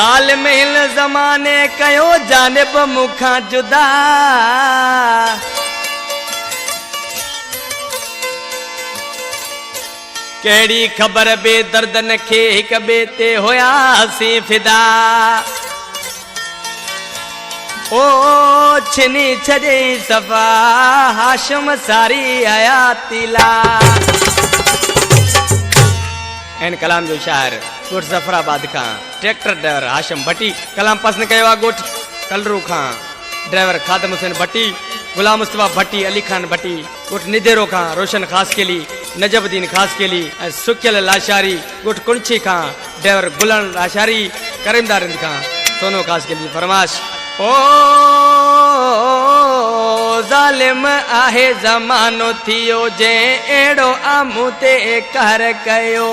ज़ालिम हिन ज़माने कयो जानिब मुखां जुदा केड़ी खबर बेदर्दन खे हिक ॿिए ते हुयासीं फिदा ओ छिनी छॾे सफ़ा हाशिम सारी हयातीला इन कलाम जो शायर गोठ ज़फराबाद का ट्रैक्टर ड्राइवर हाशिम भट्टी कलाम पसंद कयो आहे गोठ कलरू का ड्राइवर खादम हुसैन भट्टी गुलाम मुस्तफा भट्टी अली खान भट्टी गोठ निदेरो का रोशन खास केली नजबुद्दीन खास केली सुकियल लाशारी गोठ कुंची का ड्राइवर गुलन लाशारी करीमदार का सोनो खास केली फरमाश ओ ज़ालिम आहे ज़मानो थियो जे एड़ो आमू ते कहर कयो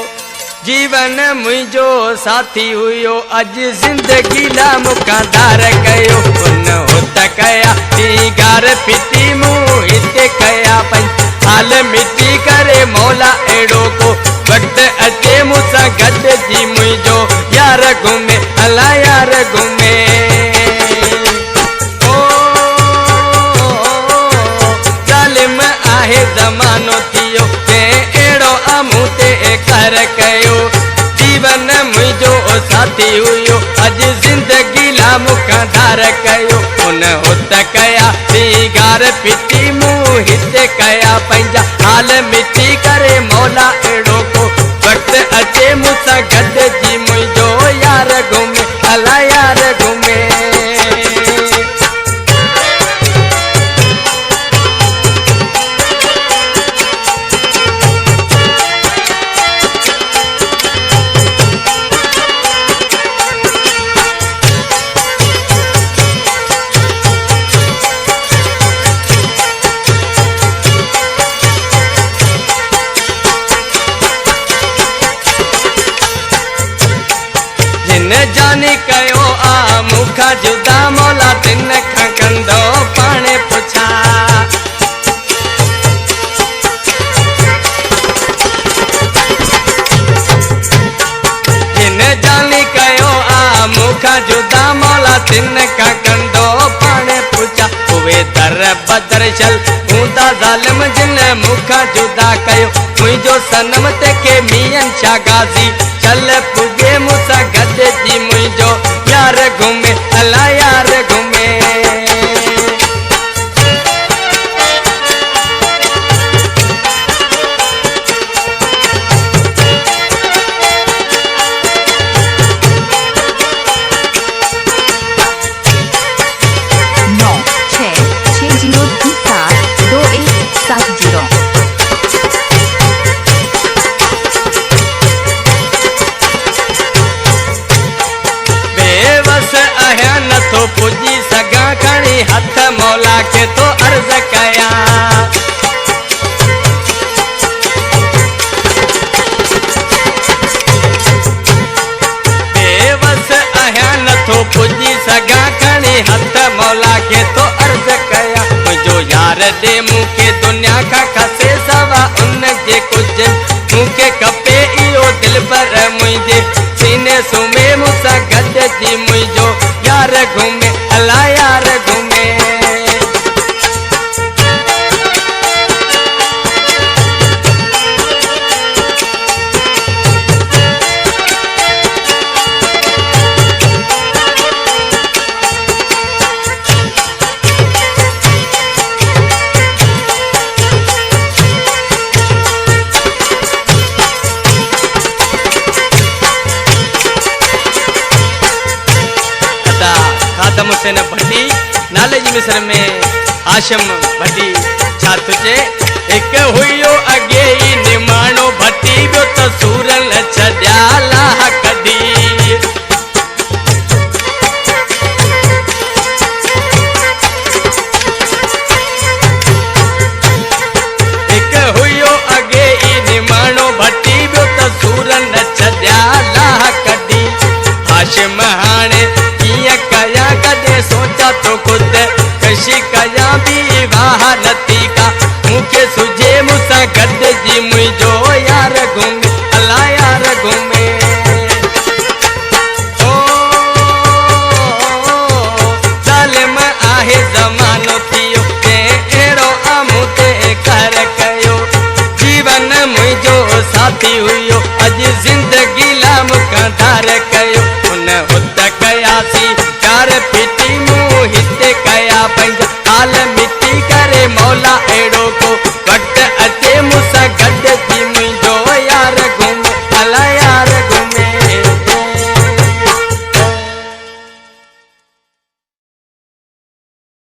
जीवन मुझो साथी हुयो अज जिंदगी ला मुकादार कयो उन होत कया ती गार पिटी मुंह हिते कया पंज हाल मिटी करे मौला एड़ो को वक्त अचे मुसा गद जी मुझो यार घुमे अला यार घुमे ओ ज़ालिम आहे ज़मानो थियो के एड़ो आमू ते कर कयो जीवन मुझो साथी हुयो अज जिंदगी ला मुकादार कयो उन होत कया गार पिटी मुंह हिते कया पंजा हाल मिटी करे मौला एड़ो को वक्त अचे मुसा गद जी मुझो यार घुमे अला यार घुमे जाने कयो आ मुखा जुदा मौला तिन खां कंदो पाणे पुछा जिन जाने कयो आ मुखा जुदा मौला तिन खां कंदो पाणे पुछा उहे दर बदर चल हूंदा ज़ालिम जिन मुखा जुदा कयो मुझो सनम ते के मियन छा गाज़ी चल पुगे मुसा गद जी मुझो यार घुमे अला यार घुमे तो पुजी सगा खड़ी हथ मौला के तो अर्ज कया बेवस आया न तो पुजी सगा खड़ी हथ मौला के तो अर्ज कया मुझो यार दे मुके दुनिया का खसे सवा उन जे कुछ मुके कपे इयो दिल पर मुझे सीने सुमे मुसा गद जी मुझो यार घूमे अला यार घूमे खादम हुसैन भट्टी नाले जी मिस्र में हाशिम भट्टी छा तुझे एक हुयो अगे ही निमाणो भट्टी बियो तो सूरन छड्या लाह कदी एक हुयो अगे ही निमाणो भट्टी बियो तो सूरन छड्या लाह कदी हाशिम हाणे कया कदे सोचा तो खुद कशी कया भी वाह नती का मुखे सुझे मुसा गद जी मुझो साथी हुयो अज जिंदगी लाम कंधार कयो उन हुत कयासी चार फिटी मुंह हिते कया पंज हाल मिटी करे मौला एड़ो